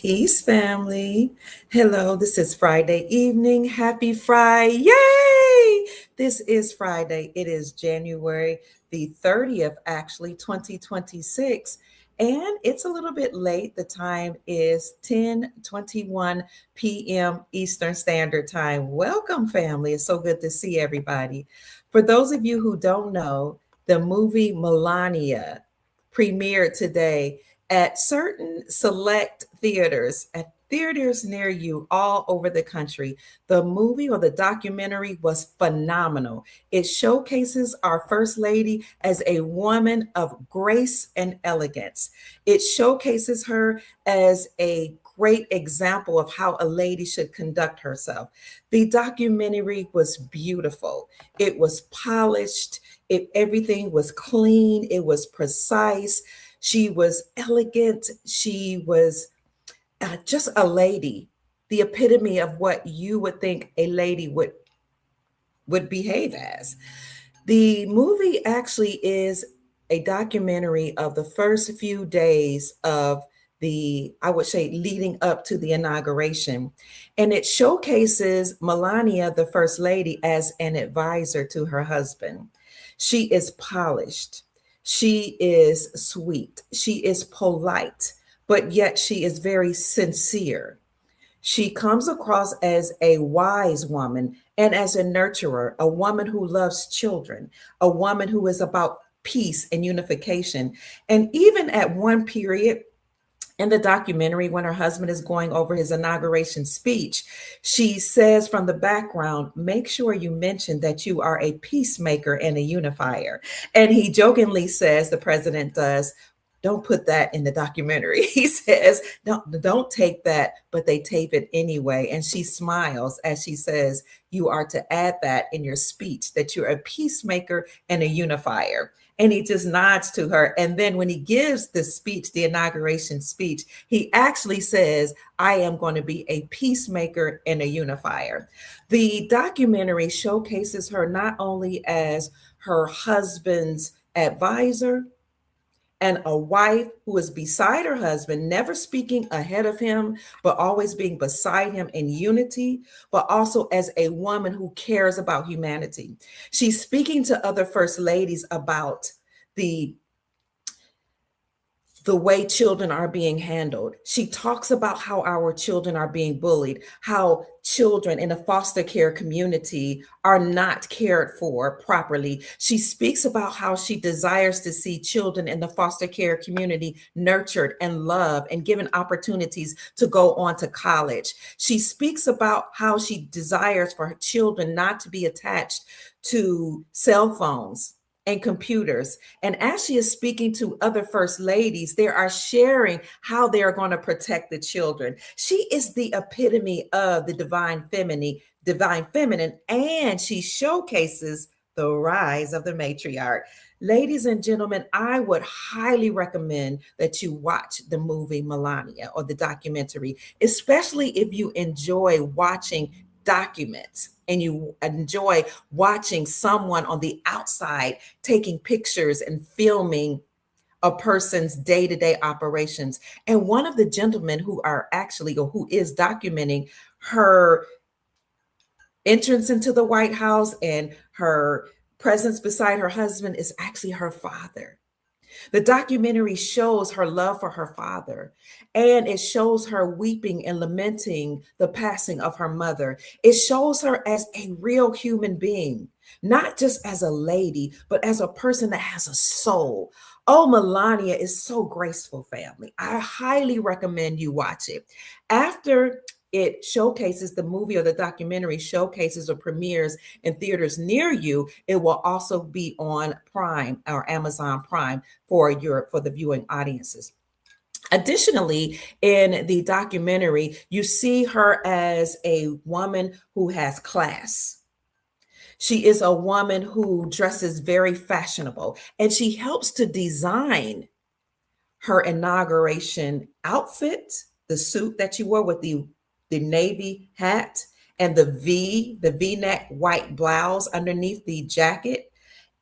Peace, family. Hello, this is Friday evening. Happy Friday. Yay! This is Friday. It is January the 30th, actually, 2026. And it's a little bit late. The time is 10:21 p.m. Eastern Standard Time. Welcome, family. It's so good to see everybody. For those of you who don't know, the movie Melania premiered today at certain select theaters, at theaters near you all over the country. The movie or the documentary was phenomenal. It showcases our First Lady as a woman of grace and elegance. It showcases her as a great example of how a lady should conduct herself. The documentary was beautiful. It was polished. Everything was clean. It was precise. She was elegant. She was just a lady, the epitome of what you would think a lady would behave as. The movie actually is a documentary of the first few days of I would say, leading up to the inauguration. And it showcases Melania, the First Lady, as an advisor to her husband. She is polished. She is sweet. She is polite, but yet she is very sincere. She comes across as a wise woman and as a nurturer, a woman who loves children, a woman who is about peace and unification. And even at one period, in the documentary, when her husband is going over his inauguration speech, she says from the background, make sure you mention that you are a peacemaker and a unifier. And he jokingly says, the president does, don't put that in the documentary. He says, don't take that, but they tape it anyway. And she smiles as she says, you are to add that in your speech, that you're a peacemaker and a unifier. And he just nods to her. And then when he gives the speech, the inauguration speech, he actually says, I am going to be a peacemaker and a unifier. The documentary showcases her not only as her husband's advisor, and a wife who is beside her husband, never speaking ahead of him, but always being beside him in unity, but also as a woman who cares about humanity. She's speaking to other first ladies about the the way children are being handled. She talks about how our children are being bullied, how children in a foster care community are not cared for properly. She speaks about how she desires to see children in the foster care community nurtured and loved and given opportunities to go on to college. She speaks about how she desires for her children not to be attached to cell phones and computers. And as she is speaking to other first ladies, they are sharing how they are going to protect the children. She is the epitome of the divine feminine, and she showcases the rise of the matriarch. Ladies and gentlemen, I would highly recommend that you watch the movie Melania or the documentary, especially if you enjoy watching documents and you enjoy watching someone on the outside taking pictures and filming a person's day-to-day operations. And one of the gentlemen who are actually or who is documenting her entrance into the White House and her presence beside her husband is actually her father. The documentary shows her love for her father, and it shows her weeping and lamenting the passing of her mother. It shows her as a real human being, not just as a lady, but as a person that has a soul. Oh, Melania is so graceful, family. I highly recommend you watch it. After it showcases the movie or the documentary showcases or premieres in theaters near you, it will also be on Prime or Amazon Prime for the viewing audiences. Additionally, in the documentary, you see her as a woman who has class. She is a woman who dresses very fashionable, and she helps to design her inauguration outfit, the suit that she wore with the navy hat and the V-neck white blouse underneath the jacket.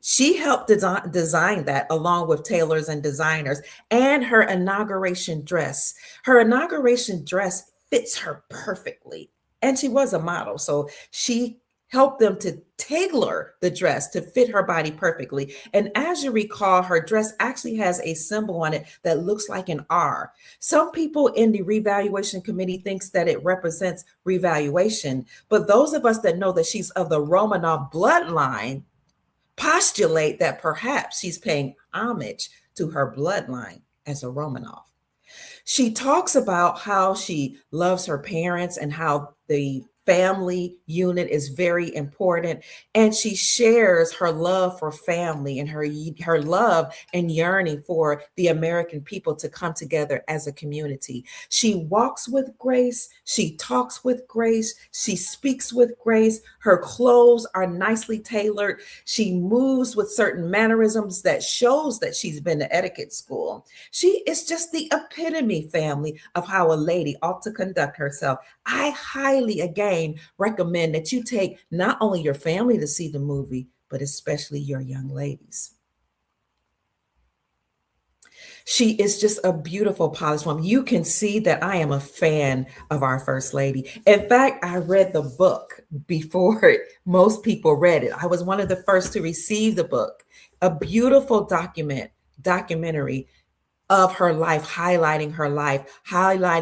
She helped design that along with tailors and designers, and her inauguration dress. Her inauguration dress fits her perfectly. And she was a model. So she helped them to tailor the dress to fit her body perfectly. And as you recall, her dress actually has a symbol on it that looks like an R. Some people in the revaluation committee thinks that it represents revaluation, but those of us that know that she's of the Romanov bloodline postulate that perhaps she's paying homage to her bloodline as a Romanov. She talks about how she loves her parents and how the family unit is very important, and she shares her love for family and her love and yearning for the American people to come together as a community. She walks with grace, she talks with grace, she speaks with grace. Her clothes are nicely tailored. She moves with certain mannerisms that shows that she's been to etiquette school. She is just the epitome, family, of how a lady ought to conduct herself. I highly, again, recommend that you take not only your family to see the movie, but especially your young ladies. She is just a beautiful, polished woman. You can see that I am a fan of our First Lady. In fact, I read the book before most people read it. I was one of the first to receive the book. A beautiful documentary of her life, highlighting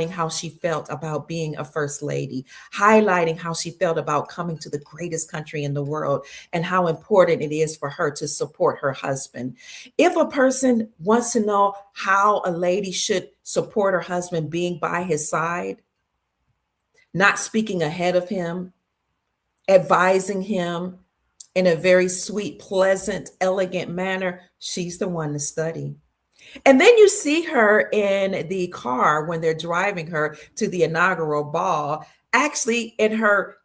how she felt about being a first lady, highlighting how she felt about coming to the greatest country in the world, and how important it is for her to support her husband. If a person wants to know how a lady should support her husband, being by his side, not speaking ahead of him, advising him in a very sweet, pleasant, elegant manner, she's the one to study. And then you see her in the car when they're driving her to the inaugural ball, actually in her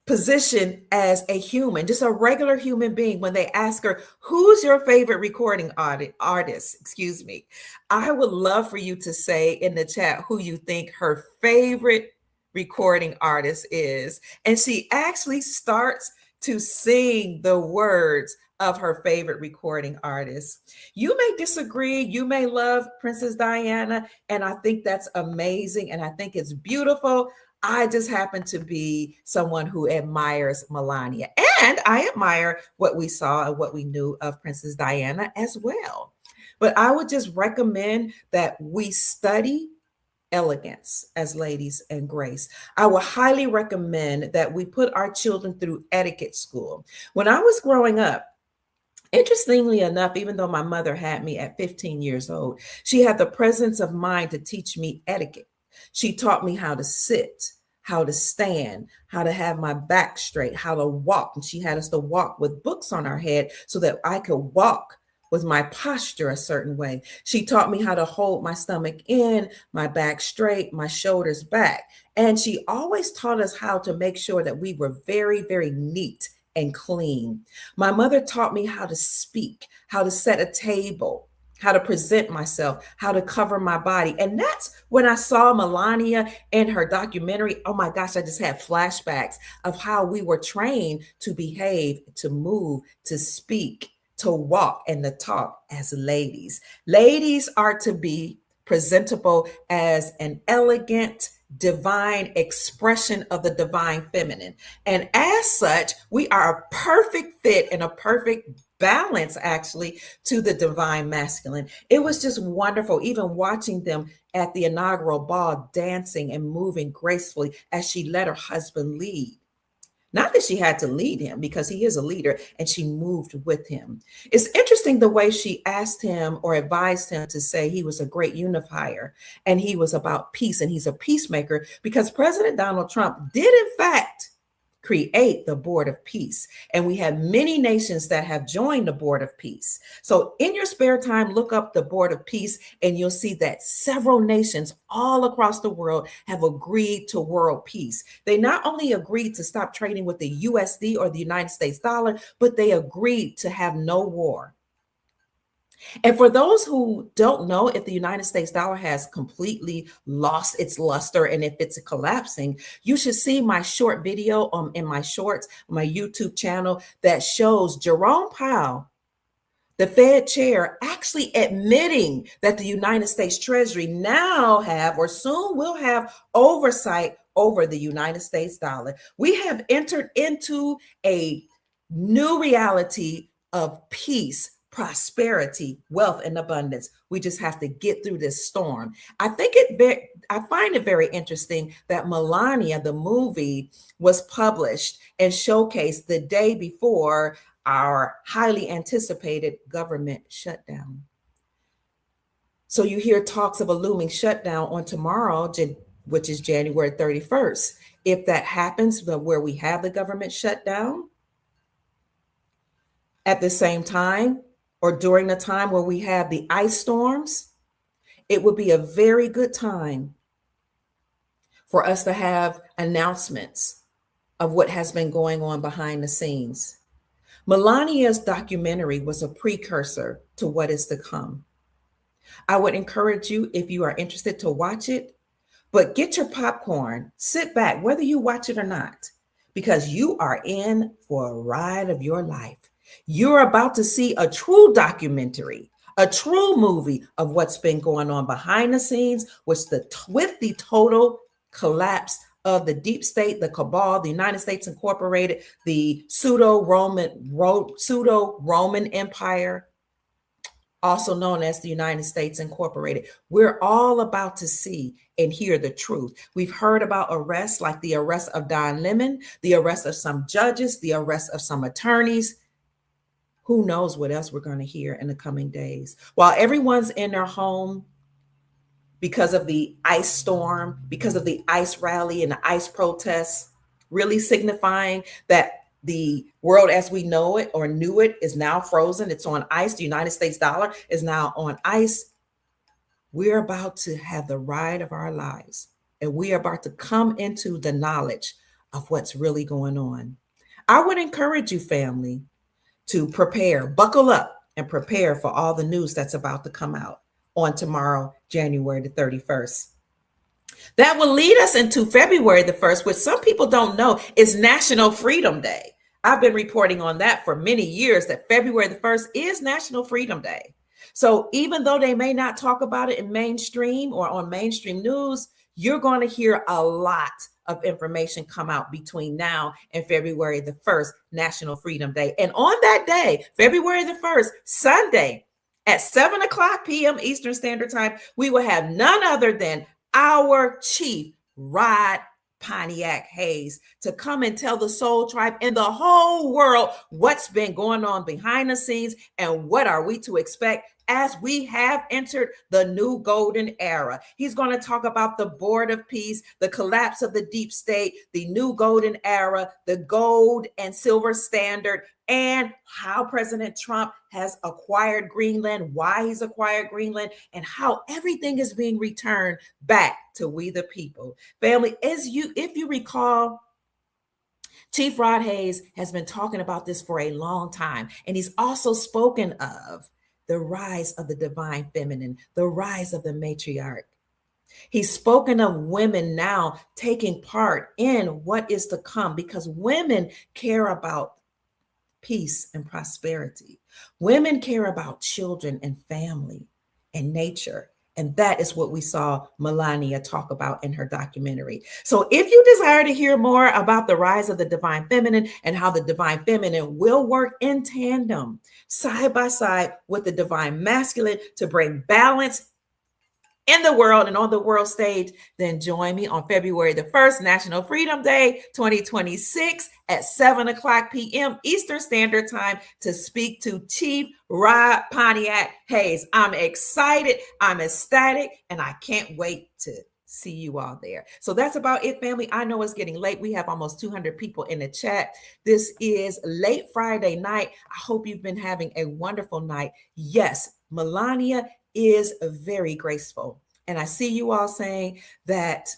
position as a human, just a regular human being. When they ask her, who's your favorite recording artist? Excuse me. I would love for you to say in the chat who you think her favorite recording artist is. And she actually starts to sing the words of her favorite recording artist. You may disagree, you may love Princess Diana, and I think that's amazing and I think it's beautiful. I just happen to be someone who admires Melania, and I admire what we saw and what we knew of Princess Diana as well. But I would just recommend that we study elegance as ladies and grace. I would highly recommend that we put our children through etiquette school. When I was growing up, interestingly enough, even though my mother had me at 15 years old, she had the presence of mind to teach me etiquette. She taught me how to sit, how to stand, how to have my back straight, how to walk. And she had us to walk with books on our head so that I could walk with my posture a certain way. She taught me how to hold my stomach in, my back straight, my shoulders back. And she always taught us how to make sure that we were very, very neat and clean. My mother taught me how to speak, how to set a table, how to present myself, how to cover my body. And that's when I saw Melania in her documentary. Oh my gosh, I just had flashbacks of how we were trained to behave, to move, to speak, to walk, and to talk as ladies. Ladies are to be presentable as an elegant, divine expression of the divine feminine. And as such, we are a perfect fit and a perfect balance, actually, to the divine masculine. It was just wonderful, even watching them at the inaugural ball, dancing and moving gracefully as she let her husband lead. Not that she had to lead him, because he is a leader, and she moved with him. It's interesting the way she asked him or advised him to say he was a great unifier and he was about peace and he's a peacemaker, because President Donald Trump did, in fact, create the Board of Peace. And we have many nations that have joined the Board of Peace. So in your spare time, look up the Board of Peace and you'll see that several nations all across the world have agreed to world peace. They not only agreed to stop trading with the USD or the United States dollar, but they agreed to have no war. And for those who don't know if the United States dollar has completely lost its luster and if it's collapsing, you should see my short video in my shorts, my YouTube channel that shows Jerome Powell, the Fed chair, actually admitting that the United States Treasury now have or soon will have oversight over the United States dollar. We have entered into a new reality of peace, prosperity, wealth, and abundance. We just have to get through this storm. I find it very interesting that Melania, the movie, was published and showcased the day before our highly anticipated government shutdown. So you hear talks of a looming shutdown on tomorrow, which is January 31st. If that happens, where we have the government shutdown at the same time or during the time where we have the ice storms, it would be a very good time for us to have announcements of what has been going on behind the scenes. Melania's documentary was a precursor to what is to come. I would encourage you, if you are interested, to watch it, but get your popcorn, sit back, whether you watch it or not, because you are in for a ride of your life. You're about to see a true documentary, a true movie of what's been going on behind the scenes with the total collapse of the deep state, the cabal, the United States Incorporated, the pseudo-Roman Empire, also known as the United States Incorporated. We're all about to see and hear the truth. We've heard about arrests like the arrest of Don Lemon, the arrest of some judges, the arrest of some attorneys. Who knows what else we're going to hear in the coming days? While everyone's in their home because of the ice storm, because of the ice rally and the ice protests, really signifying that the world as we know it or knew it is now frozen. It's on ice. The United States dollar is now on ice. We're about to have the ride of our lives, and we are about to come into the knowledge of what's really going on. I would encourage you, family, to prepare, buckle up and prepare for all the news that's about to come out on tomorrow, January the 31st. That will lead us into February the 1st, which some people don't know is National Freedom Day. I've been reporting on that for many years, that February the 1st is National Freedom Day. So even though they may not talk about it in mainstream or on mainstream news, you're going to hear a lot of information come out between now and February the 1st, National Freedom Day. And on that day, February the 1st, Sunday, at 7 o'clock p.m. Eastern Standard Time, we will have none other than our chief, Rod Pontiac Hayes, to come and tell the Soul Tribe and the whole world what's been going on behind the scenes and what are we to expect as we have entered the new golden era. He's going to talk about the Board of Peace, the collapse of the deep state, the new golden era, the gold and silver standard, and how President Trump has acquired Greenland, why he's acquired Greenland, and how everything is being returned back to we the people. Family, if you recall, Chief Rod Hayes has been talking about this for a long time, and he's also spoken of the rise of the divine feminine, the rise of the matriarch. He's spoken of women now taking part in what is to come because women care about peace and prosperity. Women care about children and family and nature. And that is what we saw Melania talk about in her documentary. So if you desire to hear more about the rise of the divine feminine and how the divine feminine will work in tandem, side by side with the divine masculine to bring balance in the world and on the world stage, then join me on February the 1st, National Freedom Day 2026 at 7 o'clock p.m. Eastern Standard Time to speak to Chief Rod Pontiac Hayes. I'm excited, I'm ecstatic, and I can't wait to see you all there. So that's about it, family. I know it's getting late. We have almost 200 people in the chat. This is late Friday night. I hope you've been having a wonderful night. Yes, Melania is very graceful. And I see you all saying that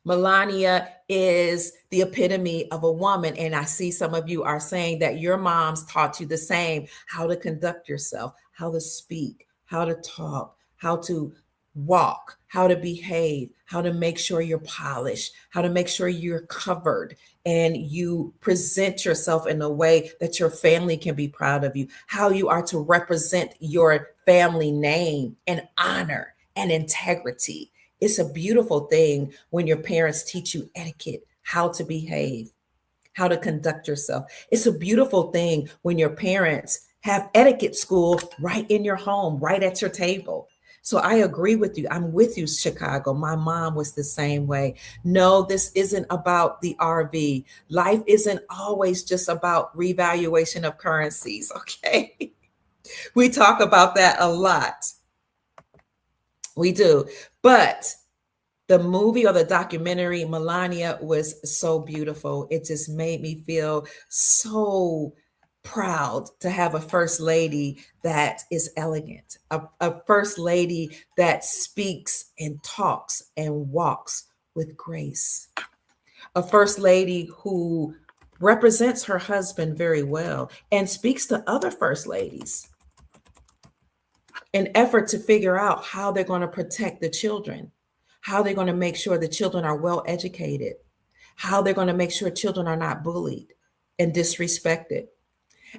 Melania is the epitome of a woman. And I see some of you are saying that your moms taught you the same, how to conduct yourself. how to speak, how to talk, how to walk, how to behave, how to make sure you're polished, how to make sure you're covered and you present yourself in a way that your family can be proud of you, how you are to represent your family name and honor and integrity. It's a beautiful thing when your parents teach you etiquette, how to behave, how to conduct yourself. It's a beautiful thing when your parents have etiquette school right in your home, right at your table. So I agree with you. I'm with you, Chicago. My mom was the same way. No, this isn't about the RV. Life isn't always just about revaluation of currencies, okay? We talk about that a lot. We do. But the movie or the documentary Melania was so beautiful. It just made me feel so proud to have a first lady that is elegant, a first lady that speaks and talks and walks with grace, a first lady who represents her husband very well and speaks to other first ladies in effort to figure out how they're going to protect the children, how they're going to make sure the children are well educated, how they're going to make sure children are not bullied and disrespected.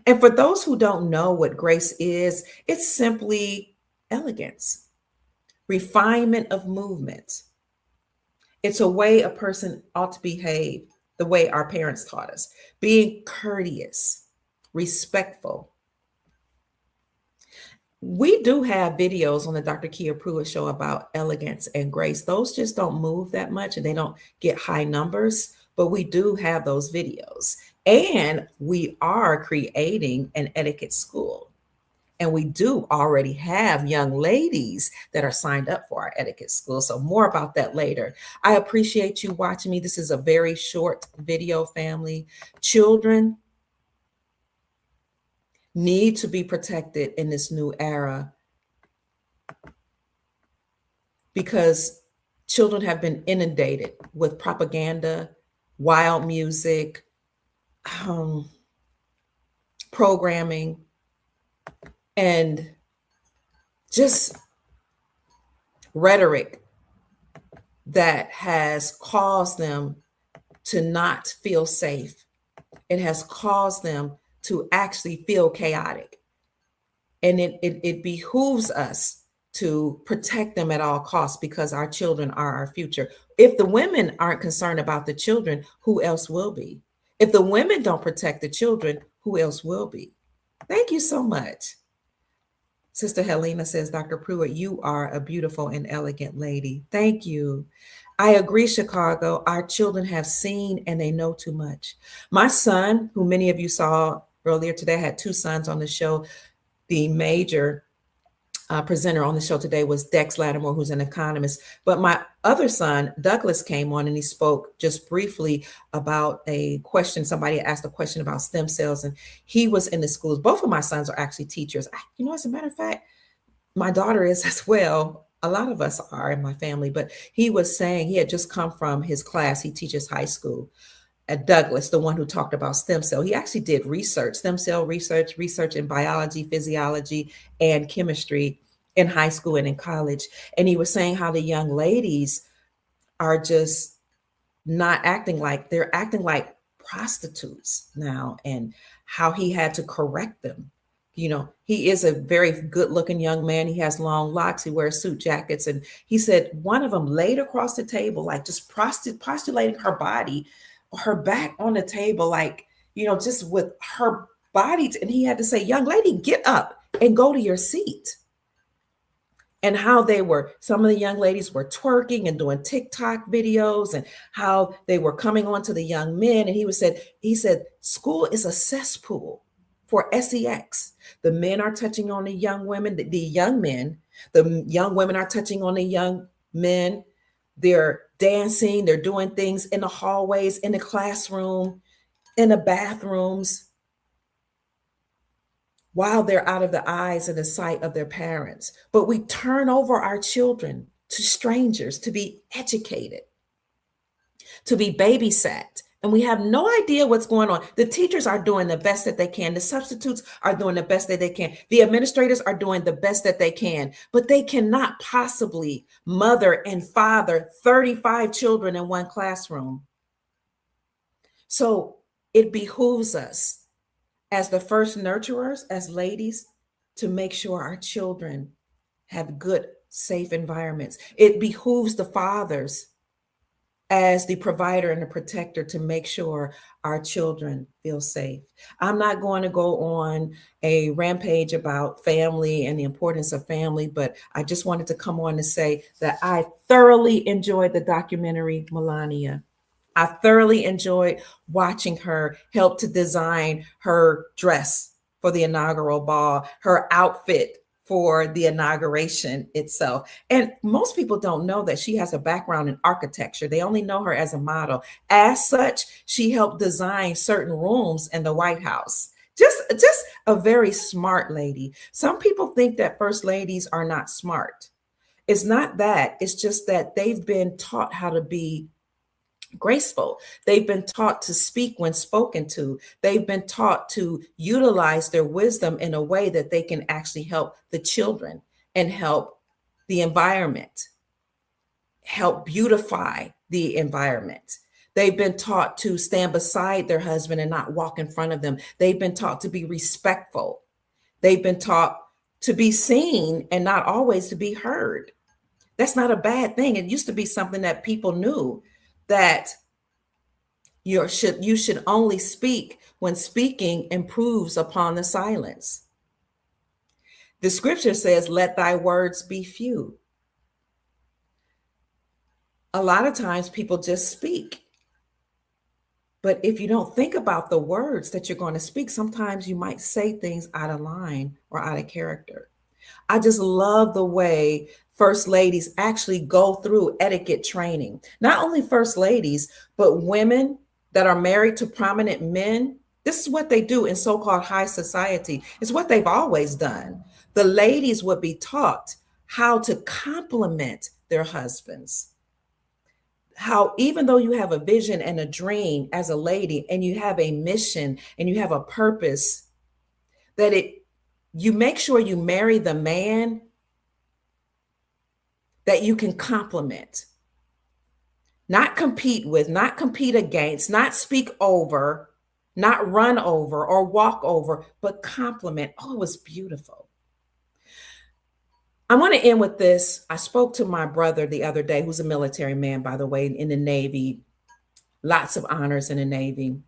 And for those who don't know what grace is, it's simply elegance, refinement of movement. It's a way a person ought to behave the way our parents taught us, being courteous, respectful. We do have videos on the Dr. Kia Pruitt show about elegance and grace. Those just don't move that much and they don't get high numbers, but we do have those videos. And we are creating an etiquette school. And we do already have young ladies that are signed up for our etiquette school. So more about that later. I appreciate you watching me. This is a very short video, family. Children need to be protected in this new era because children have been inundated with propaganda, wild music, programming, and just rhetoric that has caused them to not feel safe. It has caused them to actually feel chaotic. And it behooves us to protect them at all costs because our children are our future. If the women aren't concerned about the children, who else will be? If the women don't protect the children, who else will be? Thank you so much. Sister Helena says, Dr. Pruitt, you are a beautiful and elegant lady. Thank you. I agree, Chicago. Our children have seen and they know too much. My son, who many of you saw earlier today, I had two sons on the show. The major presenter on the show today was Dex Lattimore, who's an economist. But my other son, Douglas, came on and he spoke just briefly about a question. Somebody asked a question about stem cells, and he was in the schools. Both of my sons are actually teachers. As a matter of fact, my daughter is as well. A lot of us are in my family, but he was saying he had just come from his class. He teaches high school at Douglas, the one who talked about stem cell. He actually did research, stem cell research in biology, physiology, and chemistry in high school and in college. And he was saying how the young ladies are just not they're acting like prostitutes now, and how he had to correct them. He is a very good looking young man. He has long locks. He wears suit jackets. And he said one of them laid across the table, like just postulating her body, her back on the table, just with her body. And he had to say, young lady, get up and go to your seat. And how some of the young ladies were twerking and doing TikTok videos, and how they were coming on to the young men. And he said, school is a cesspool for sex. The men are touching on the young women, the young men. The young women are touching on the young men. They're dancing, they're doing things in the hallways, in the classroom, in the bathrooms, while they're out of the eyes and the sight of their parents. But we turn over our children to strangers to be educated, to be babysat, And we have no idea what's going on. The teachers are doing the best that they can. The substitutes are doing the best that they can. The administrators are doing the best that they can, but they cannot possibly mother and father 35 children in one classroom. So it behooves us as the first nurturers, as ladies, to make sure our children have good, safe environments. It behooves the fathers as the provider and the protector to make sure our children feel safe. I'm not going to go on a rampage about family and the importance of family, but I just wanted to come on to say that I thoroughly enjoyed the documentary Melania. I thoroughly enjoyed watching her help to design her dress for the inaugural ball, her outfit for the inauguration itself. And most people don't know that she has a background in architecture. They only know her as a model. As such, she helped design certain rooms in the White House. Just a very smart lady. Some people think that first ladies are not smart. It's not that. It's just that they've been taught how to be graceful. They've been taught to speak when spoken to. They've been taught to utilize their wisdom in a way that they can actually help the children and help the environment, help beautify the environment. They've been taught to stand beside their husband and not walk in front of them. They've been taught to be respectful. They've been taught to be seen and not always to be heard. That's not a bad thing. It used to be something that people knew, that you should only speak when speaking improves upon the silence. The scripture says, let thy words be few. A lot of times people just speak. But if you don't think about the words that you're going to speak, sometimes you might say things out of line or out of character. I just love the way first ladies actually go through etiquette training. Not only first ladies, but women that are married to prominent men. This is what they do in so-called high society. It's what they've always done. The ladies would be taught how to compliment their husbands. How even though you have a vision and a dream as a lady, and you have a mission and you have a purpose, that you make sure you marry the man that you can compliment, not compete with, not compete against, not speak over, not run over or walk over, but compliment. Oh, it was beautiful. I want to end with this. I spoke to my brother the other day, who's a military man, by the way, in the Navy, lots of honors in the Navy.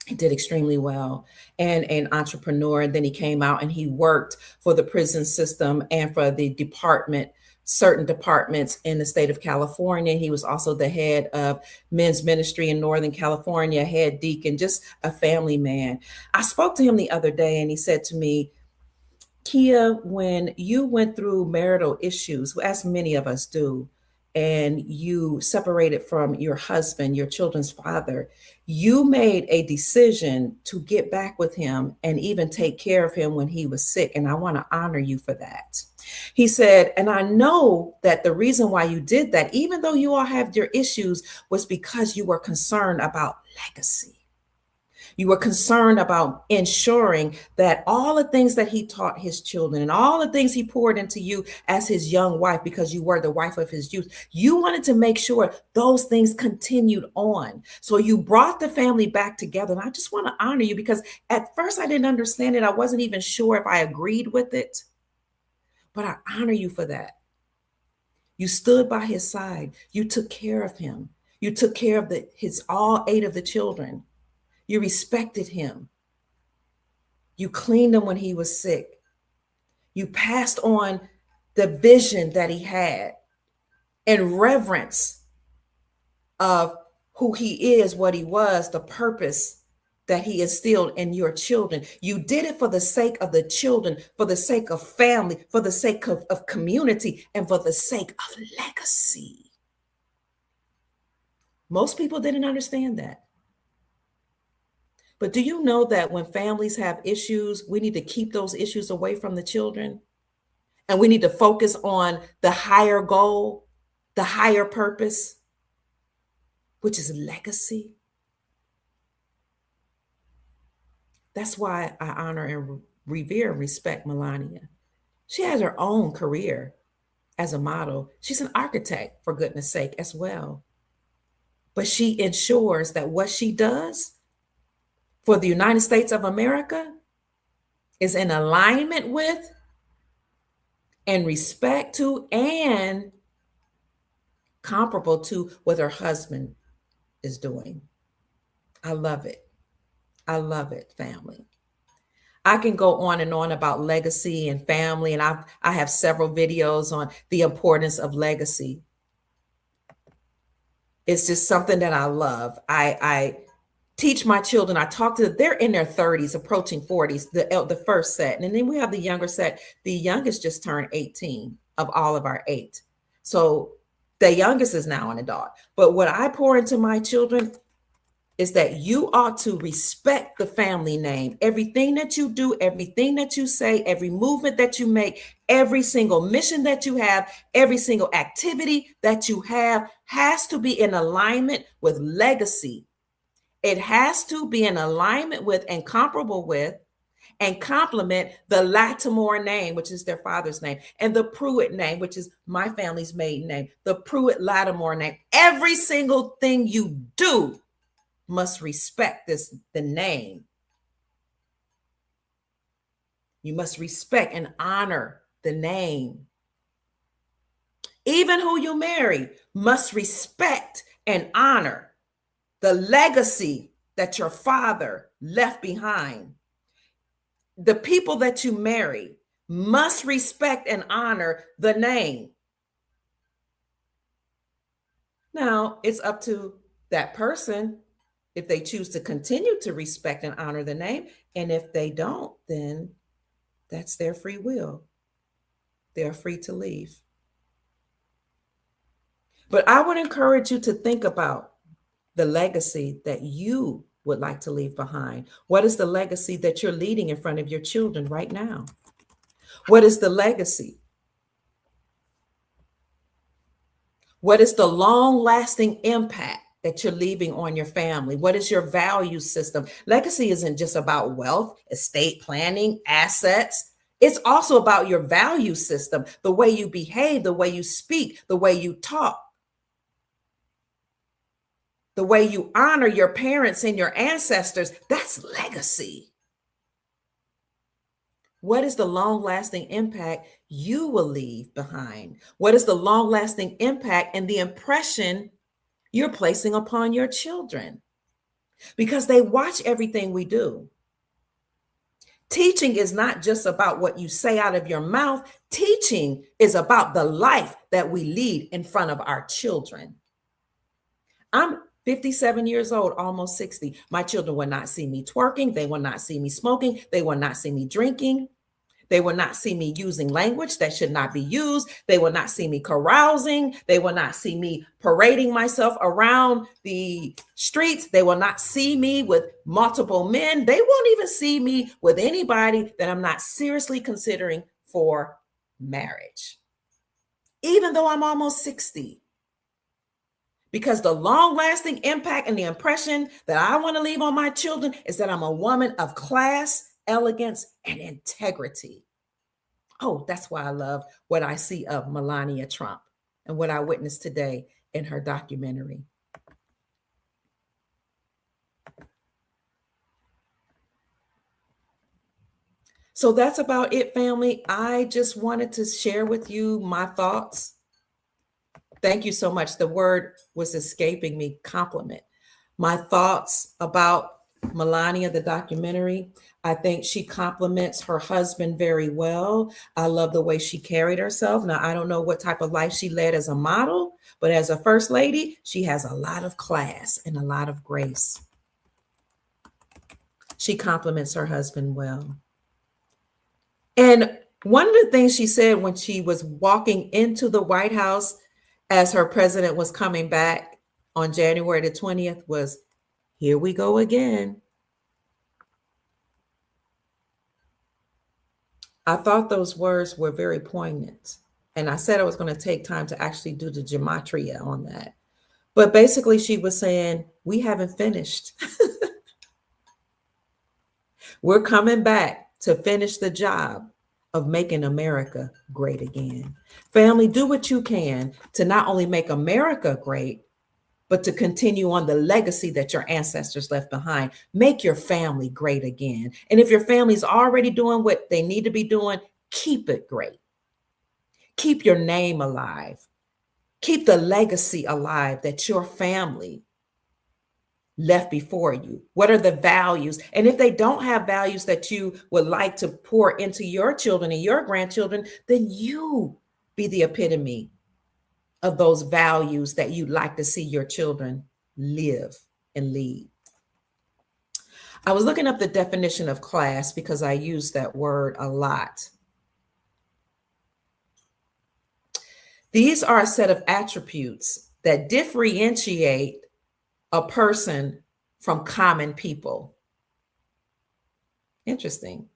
He did extremely well, and an entrepreneur. And then he came out and he worked for the prison system and for the department, certain departments in the state of California. He was also the head of men's ministry in Northern California, head deacon, just a family man. I spoke to him the other day and he said to me, Kia, when you went through marital issues, as many of us do, and you separated from your husband, your children's father, you made a decision to get back with him and even take care of him when he was sick. And I want to honor you for that. He said, and I know that the reason why you did that, even though you all have your issues, was because you were concerned about legacy. You were concerned about ensuring that all the things that he taught his children and all the things he poured into you as his young wife, because you were the wife of his youth, you wanted to make sure those things continued on. So you brought the family back together. And I just want to honor you, because at first I didn't understand it. I wasn't even sure if I agreed with it, but I honor you for that. You stood by his side. You took care of him. You took care of his all 8 of the children. You respected him. You cleaned him when he was sick. You passed on the vision that he had in reverence of who he is, what he was, the purpose that he instilled in your children. You did it for the sake of the children, for the sake of family, for the sake of community, and for the sake of legacy. Most people didn't understand that. But do you know that when families have issues, we need to keep those issues away from the children? And we need to focus on the higher goal, the higher purpose, which is legacy. That's why I honor and revere and respect Melania. She has her own career as a model. She's an architect, for goodness sake, as well. But she ensures that what she does for the United States of America is in alignment with and respect to and comparable to what her husband is doing. I love it. I love it, family. I can go on and on about legacy and family, and I have several videos on the importance of legacy. It's just something that I love. I teach my children. I talk to them. They're in their 30s, approaching 40s, the first set. And then we have the younger set. The youngest just turned 18 of all of our 8. So the youngest is now an adult. But what I pour into my children is that you ought to respect the family name. Everything that you do, everything that you say, every movement that you make, every single mission that you have, every single activity that you have has to be in alignment with legacy. It has to be in alignment with and comparable with and complement the Lattimore name, which is their father's name, and the Pruitt name, which is my family's maiden name, the Pruitt Lattimore name. Every single thing you do must respect the name. You must respect and honor the name. Even who you marry must respect and honor the legacy that your father left behind. The people that you marry must respect and honor the name. Now, it's up to that person if they choose to continue to respect and honor the name. And if they don't, then that's their free will. They're free to leave. But I would encourage you to think about the legacy that you would like to leave behind. What is the legacy that you're leading in front of your children right now? What is the legacy? What is the long-lasting impact that you're leaving on your family? What is your value system? Legacy isn't just about wealth, estate planning, assets. It's also about your value system, the way you behave, the way you speak, the way you talk, the way you honor your parents and your ancestors. That's legacy. What is the long-lasting impact you will leave behind? What is the long-lasting impact and the impression you're placing upon your children? Because they watch everything we do. Teaching is not just about what you say out of your mouth. Teaching is about the life that we lead in front of our children. I'm 57 years old, almost 60. My children will not see me twerking. They will not see me smoking. They will not see me drinking. They will not see me using language that should not be used. They will not see me carousing. They will not see me parading myself around the streets. They will not see me with multiple men. They won't even see me with anybody that I'm not seriously considering for marriage, even though I'm almost 60. Because the long-lasting impact and the impression that I want to leave on my children is that I'm a woman of class, elegance, and integrity. Oh, that's why I love what I see of Melania Trump and what I witnessed today in her documentary. So that's about it, family. I just wanted to share with you my thoughts. Thank you so much. The word was escaping me, compliment. My thoughts about Melania, the documentary. I think she compliments her husband very well. I love the way she carried herself. Now, I don't know what type of life she led as a model, but as a first lady, she has a lot of class and a lot of grace. She compliments her husband well. And one of the things she said when she was walking into the White House as her president was coming back on January the 20th was, "Here we go again." I thought those words were very poignant. And I said I was going to take time to actually do the gematria on that. But basically, she was saying, we haven't finished. We're coming back to finish the job of making America great again. Family, do what you can to not only make America great, but to continue on the legacy that your ancestors left behind. Make your family great again. And if your family's already doing what they need to be doing, keep it great. Keep your name alive. Keep the legacy alive that your family left before you. What are the values? And if they don't have values that you would like to pour into your children and your grandchildren, then you be the epitome of those values that you'd like to see your children live and lead. I was looking up the definition of class because I use that word a lot. These are a set of attributes that differentiate a person from common people. Interesting.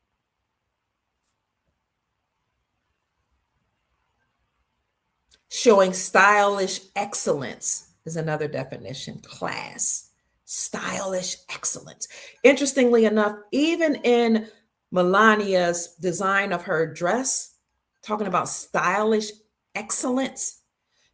Showing stylish excellence is another definition. Class, stylish excellence. Interestingly enough, even in Melania's design of her dress, talking about stylish excellence,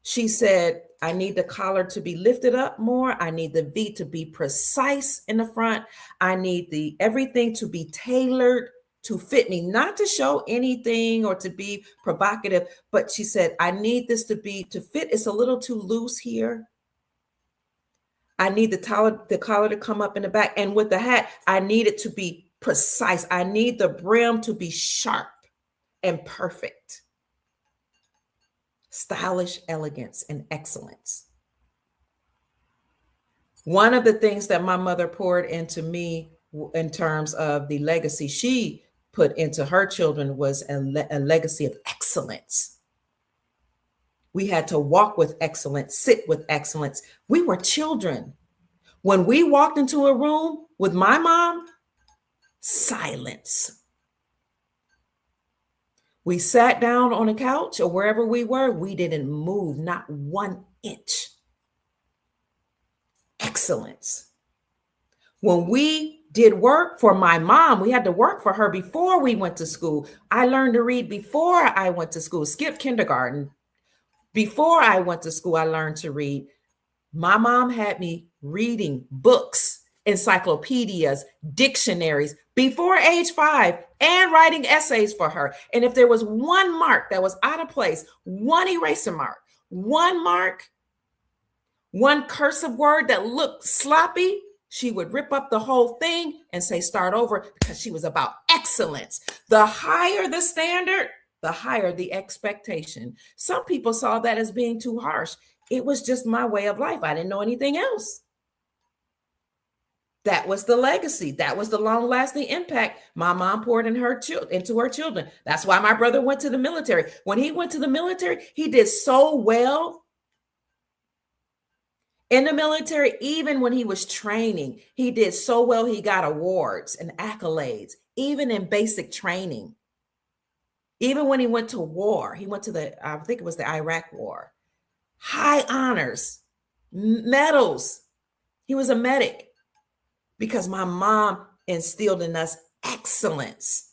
she said, I need the collar to be lifted up more. I need the V to be precise in the front. I need everything to be tailored to fit me, not to show anything or to be provocative, but she said, I need this to fit. It's a little too loose here. I need the collar to come up in the back. And with the hat, I need it to be precise. I need the brim to be sharp and perfect. Stylish elegance and excellence. One of the things that my mother poured into me in terms of the legacy she put into her children was a legacy of excellence. We had to walk with excellence, sit with excellence. We were children. When we walked into a room with my mom, silence. We sat down on a couch or wherever we were, we didn't move, not 1 inch. Excellence. When we did work for my mom, we had to work for her before we went to school. I learned to read before I went to school, skipped kindergarten. Before I went to school, I learned to read. My mom had me reading books, encyclopedias, dictionaries before age 5 and writing essays for her. And if there was one mark that was out of place, one eraser mark, one cursive word that looked sloppy, she would rip up the whole thing and say, start over, because she was about excellence. The higher the standard, the higher the expectation. Some people saw that as being too harsh. It was just my way of life. I didn't know anything else. That was the legacy. That was the long-lasting impact my mom poured into her children. That's why my brother went to the military. When he went to the military, he did so well in the military. Even when he was training, he did so well. He got awards and accolades, even in basic training. Even when he went to war, he went to I think it was the Iraq War. High honors, medals. He was a medic because my mom instilled in us excellence.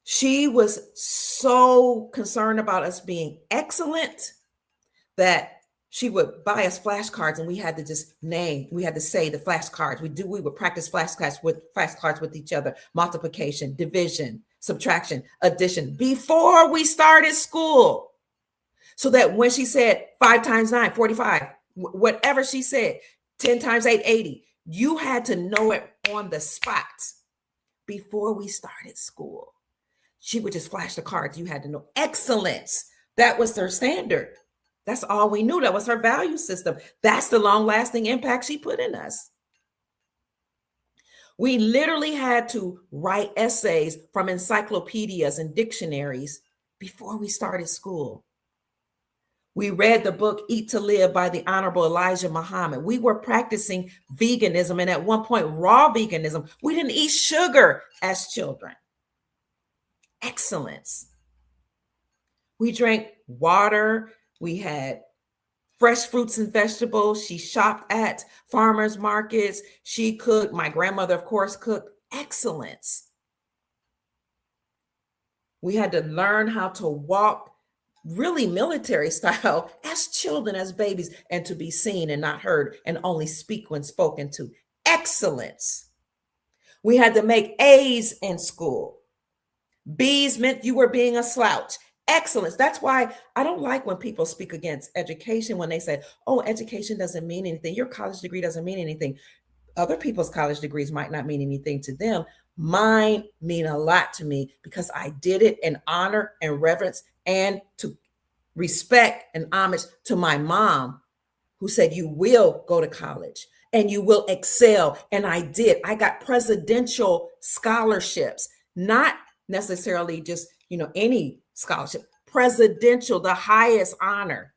She was so concerned about us being excellent that she would buy us flashcards, and we had to say the flashcards. We would practice flashcards with each other, multiplication, division, subtraction, addition, before we started school. So that when she said 5 times 9, 45, whatever she said, 10 times 8, 80, you had to know it on the spot before we started school. She would just flash the cards. You had to know excellence. That was her standard. That's all we knew. That was her value system. That's the long-lasting impact she put in us. We literally had to write essays from encyclopedias and dictionaries before we started school. We read the book Eat to Live by the Honorable Elijah Muhammad. We were practicing veganism, and at one point, raw veganism. We didn't eat sugar as children. Excellence. We drank water. We had fresh fruits and vegetables. She shopped at farmers markets. She cooked. My grandmother, of course, cooked excellence. We had to learn how to walk really military style as children, as babies, and to be seen and not heard and only speak when spoken to. Excellence. We had to make A's in school. B's meant you were being a slouch. Excellence. That's why I don't like when people speak against education, when they say, oh, education doesn't mean anything. Your college degree doesn't mean anything. Other people's college degrees might not mean anything to them. Mine mean a lot to me because I did it in honor and reverence and to respect and homage to my mom, who said, you will go to college and you will excel. And I did. I got presidential scholarships, not necessarily just, any scholarship, presidential, the highest honor,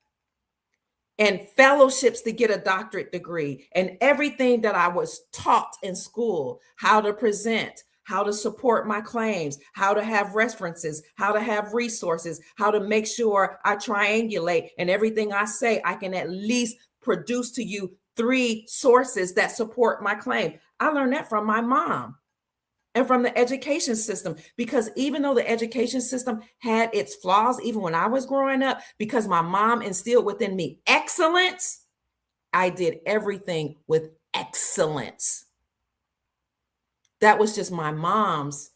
and fellowships to get a doctorate degree, and everything that I was taught in school, how to present, how to support my claims, how to have references, how to have resources, how to make sure I triangulate, and everything I say, I can at least produce to you 3 sources that support my claim. I learned that from my mom and from the education system, because even though the education system had its flaws, even when I was growing up, because my mom instilled within me excellence, I did everything with excellence. That was just my mom's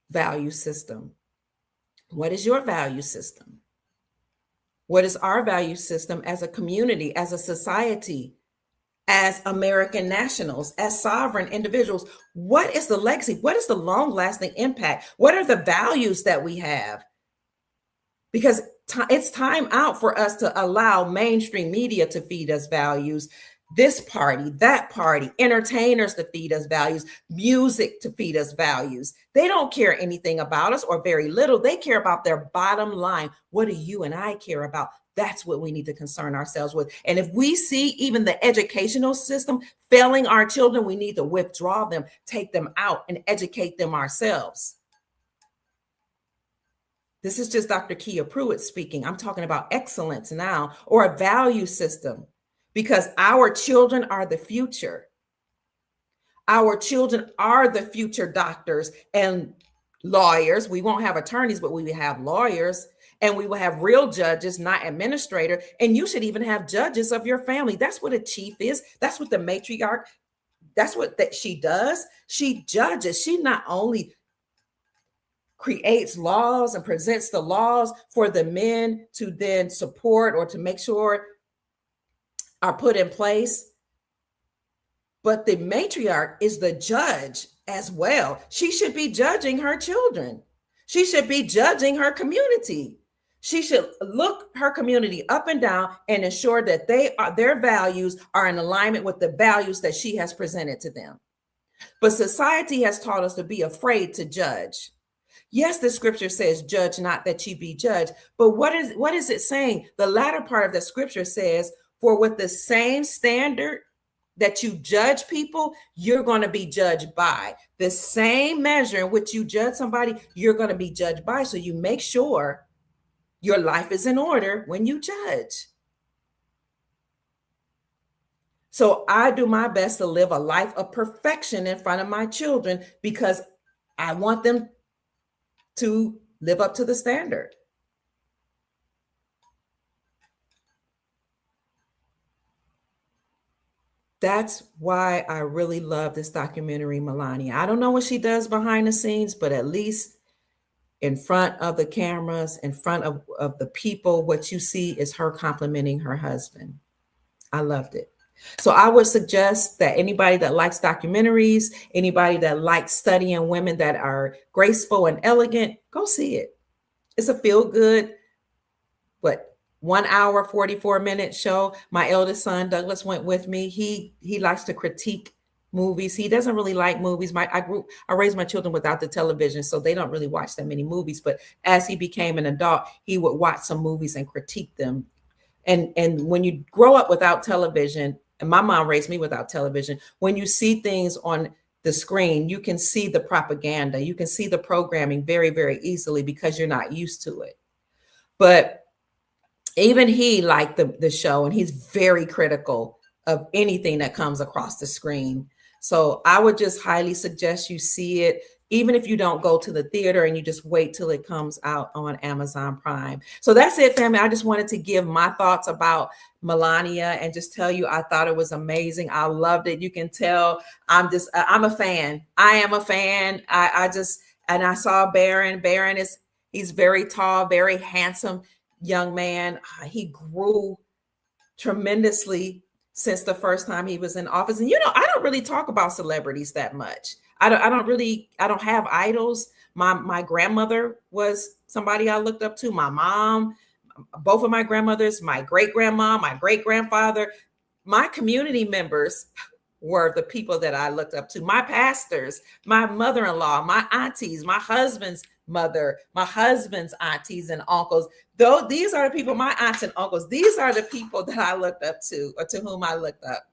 value system. What is your value system? What is our value system as a community, as a society, as American nationals, as sovereign individuals? What is the legacy? What is the long-lasting impact? What are the values that we have? Because it's time out for us to allow mainstream media to feed us values. This party, that party, entertainers to feed us values, music to feed us values. They don't care anything about us, or very little. They care about their bottom line. What do you and I care about? That's what we need to concern ourselves with. And if we see even the educational system failing our children, we need to withdraw them, take them out, and educate them ourselves. This is just Dr. Kia Pruitt speaking. I'm talking about excellence now, or a value system, because our children are the future. Our children are the future doctors and lawyers. We won't have attorneys, but we will have lawyers, and we will have real judges, not administrator. And you should even have judges of your family. That's what a chief is. That's what the matriarch, that's what she does. She judges. She not only creates laws and presents the laws for the men to then support or to make sure are put in place, but the matriarch is the judge as well. She should be judging her children. She should be judging her community. She should look her community up and down and ensure that their values are in alignment with the values that she has presented to them. But society has taught us to be afraid to judge. Yes, the scripture says, judge not that ye be judged. But what is it saying? The latter part of the scripture says, for with the same standard that you judge people, you're going to be judged by. The same measure in which you judge somebody, you're going to be judged by. So you make sure your life is in order when you judge. So I do my best to live a life of perfection in front of my children, because I want them to live up to the standard. That's why I really love this documentary, Melania. I don't know what she does behind the scenes, but at least in front of the cameras, in front of the people, what you see is her complimenting her husband. I loved it. So I would suggest that anybody that likes documentaries, anybody that likes studying women that are graceful and elegant, go see it. It's a feel-good, 1 hour, 44-minute show. My eldest son, Douglas, went with me. He likes to critique movies. He doesn't really like movies. I raised my children without the television, so they don't really watch that many movies. But as he became an adult, he would watch some movies and critique them. And when you grow up without television, and my mom raised me without television, when you see things on the screen, you can see the propaganda, you can see the programming very, very easily because you're not used to it. But even he liked the show, and he's very critical of anything that comes across the screen. So I would just highly suggest you see it, even if you don't go to the theater and you just wait till it comes out on Amazon Prime. So that's it, family. I just wanted to give my thoughts about Melania and just tell you I thought it was amazing. I loved it. You can tell I'm a fan. I am a fan. And I saw Baron. He's very tall, very handsome young man. He grew tremendously since the first time he was in office. And I don't really talk about celebrities that much. I don't have idols. My grandmother was somebody I looked up to. My mom, both of my grandmothers, my great grandma, my great grandfather, my community members were the people that I looked up to. My pastors, my mother-in-law, my aunties, my husband's mother, my husband's aunties and uncles. Though these are the people, my aunts and uncles, these are the people that I looked up to, or to whom I looked up.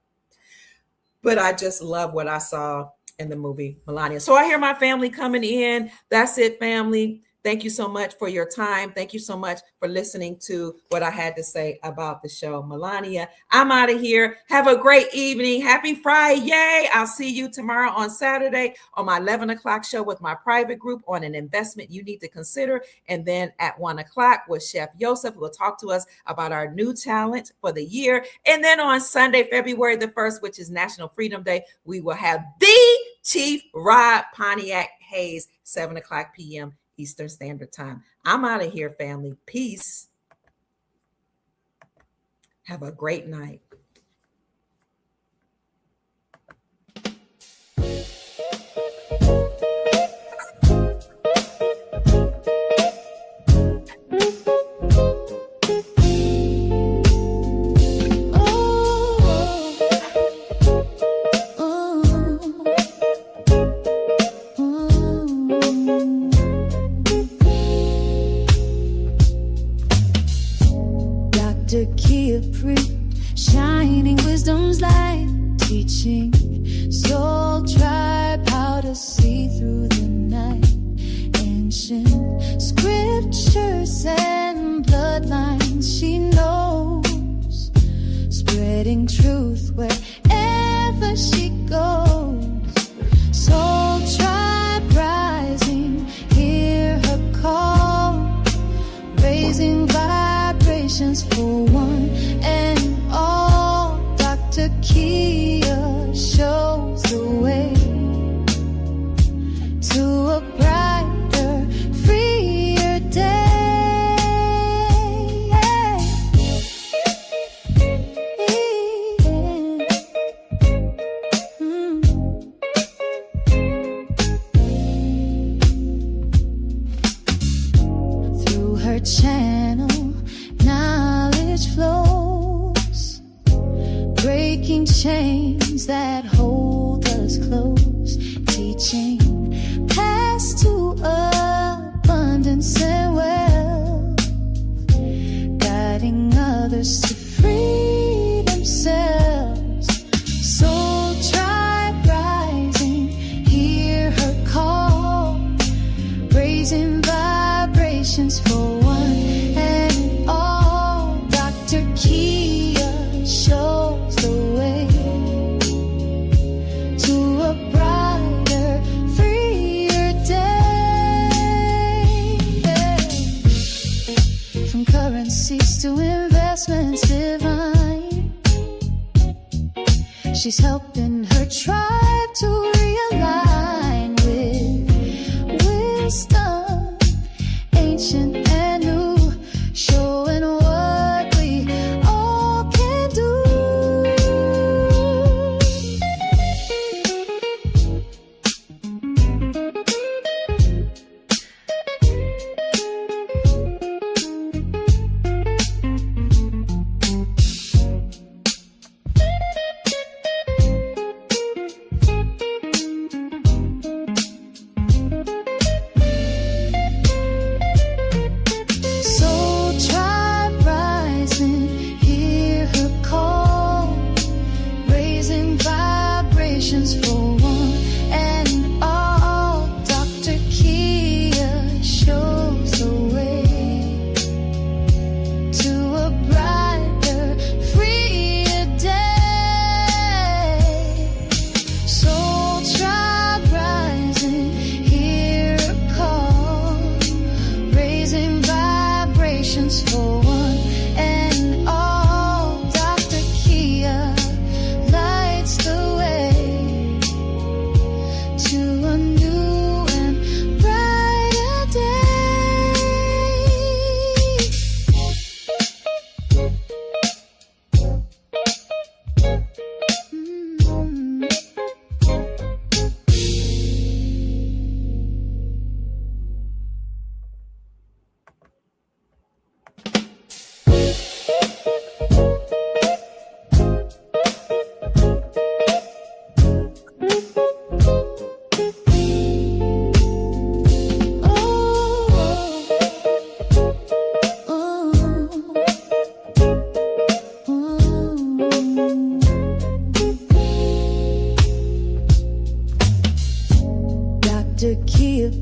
But I just love what I saw in the movie Melania. So I hear my family coming in. That's it, family. Thank you so much for your time. Thank you so much for listening to what I had to say about the show Melania. I'm out of here. Have a great evening. Happy Friday. I'll see you tomorrow on Saturday on my 11 o'clock show with my private group on an investment you need to consider. And then at 1 o'clock with Chef Yosef, who will talk to us about our new talent for the year. And then on Sunday, February the 1st, which is National Freedom Day, we will have the Chief Rod Pontiac Hayes, 7 o'clock p.m. Eastern Standard Time. I'm out of here, family. Peace. Have a great night. Shining wisdom's light, teaching soul tribe how to see through the night. Ancient scriptures and bloodlines she knows, spreading truth wherever she goes. Soul tribe rising, hear her call, raising vibrations for one and all. Dr. Kia shows the way to a brighter, freer day. Through her channel, knowledge flows, breaking chains that hold us close, teaching paths to abundance and wealth, guiding others to free themselves. Soul tribe rising, hear her call, raising vibrations for one and all. Dr. Kia shows the way to a brighter, freer day. From currencies to investments divine, she's helping her tribe to realign with wisdom, ancient and new, showing what we all can do.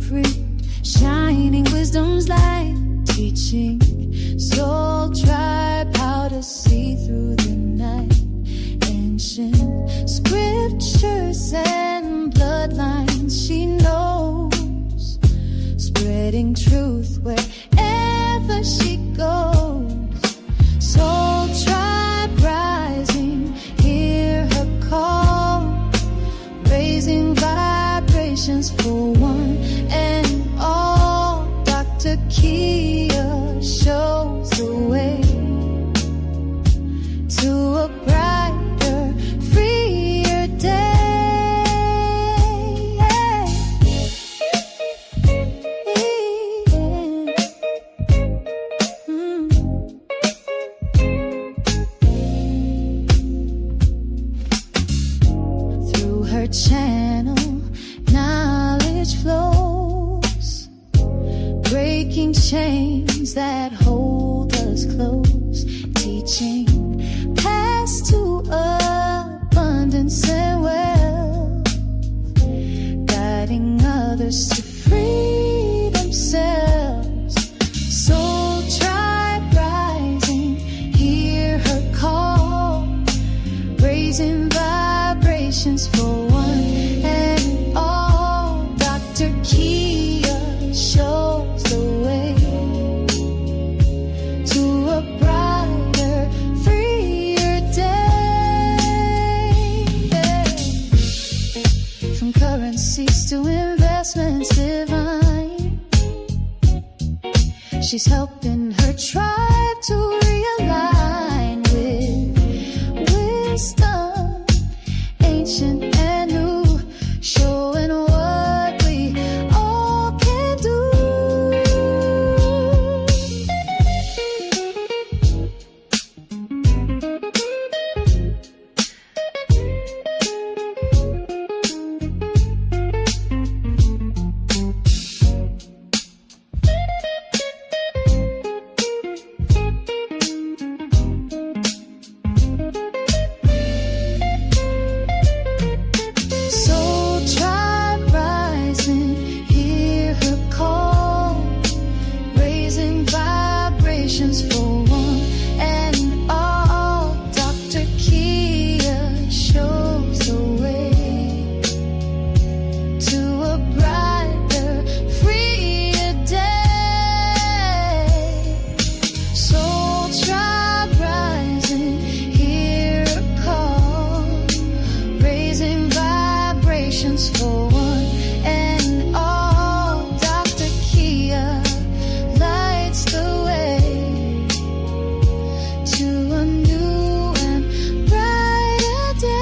preach, shining wisdom's light, teaching soul tribe how to see through the night. Ancient scriptures and bloodlines she knows, spreading truth wherever she goes. Soul tribe rising, hear her call, raising vibrations for one and all. Dr. Kia shows the way to a brighter, freer day. Through her channel, knowledge flows, breaking chains that hold us close, teaching paths to abundance and wealth, guiding others to free themselves. Soul tribe rising, hear her call, raising vibrations for one and all. Dr. Kia shows the way to a brighter, freer day. From currencies to investments divine, she's helping her tribe to realign with wisdom, ancient and new, showing what we all can do. Soul tribe rising, hear her call, raising vibrations for one and all. Dr. Kia shows the way to a brighter, freer day. Soul tribe rising, hear a call, raising vibrations for one and all. Dr. Kia lights the way to a new and brighter day.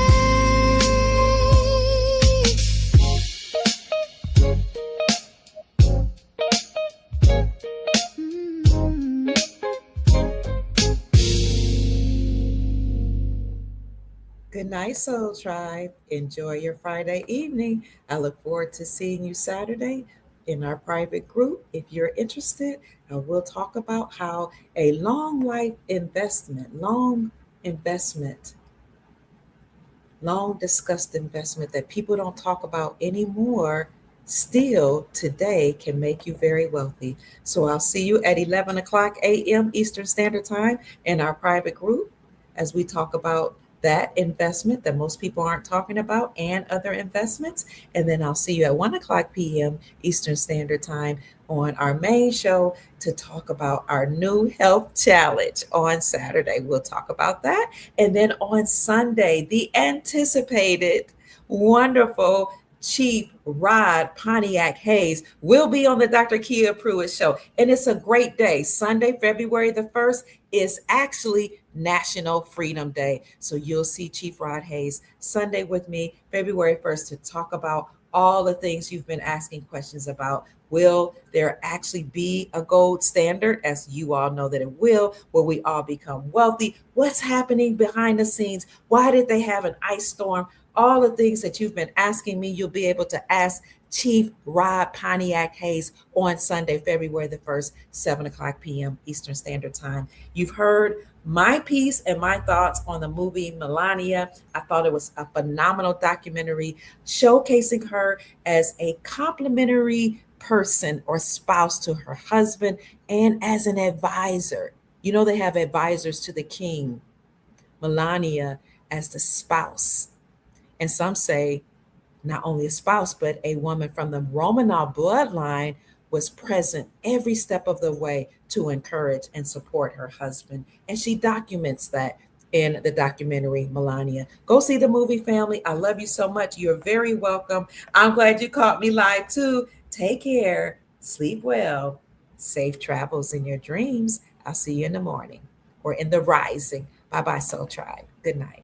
Good night, Soul Tribe. Enjoy your Friday evening. I look forward to seeing you Saturday in our private group. If you're interested, we'll talk about how a long long discussed investment that people don't talk about anymore, still today can make you very wealthy. So I'll see you at 11 o'clock a.m. Eastern Standard Time in our private group as we talk about that investment that most people aren't talking about and other investments. And then I'll see you at 1 o'clock p.m. Eastern Standard Time on our main show to talk about our new health challenge on Saturday. We'll talk about that. And then on Sunday, the anticipated, wonderful Chief Rod Pontiac Hayes will be on the Dr. Kia Pruitt Show. And it's a great day. Sunday, February the 1st is actually National Freedom Day. So you'll see Chief Rod Hayes Sunday with me, February 1st, to talk about all the things you've been asking questions about. Will there actually be a gold standard? As you all know that it will we all become wealthy? What's happening behind the scenes? Why did they have an ice storm? All the things that you've been asking me, you'll be able to ask Chief Rod Pontiac Hayes on Sunday, February the 1st, 7 o'clock p.m. Eastern Standard Time. You've heard my piece and my thoughts on the movie Melania. I thought it was a phenomenal documentary showcasing her as a complementary person or spouse to her husband and as an advisor. You know, they have advisors to the king, Melania as the spouse. And some say not only a spouse, but a woman from the Romanov bloodline was present every step of the way to encourage and support her husband. And she documents that in the documentary Melania. Go see the movie, family. I love you so much. You're very welcome. I'm glad you caught me live too. Take care. Sleep well. Safe travels in your dreams. I'll see you in the morning or in the rising. Bye bye, Soul Tribe. Good night.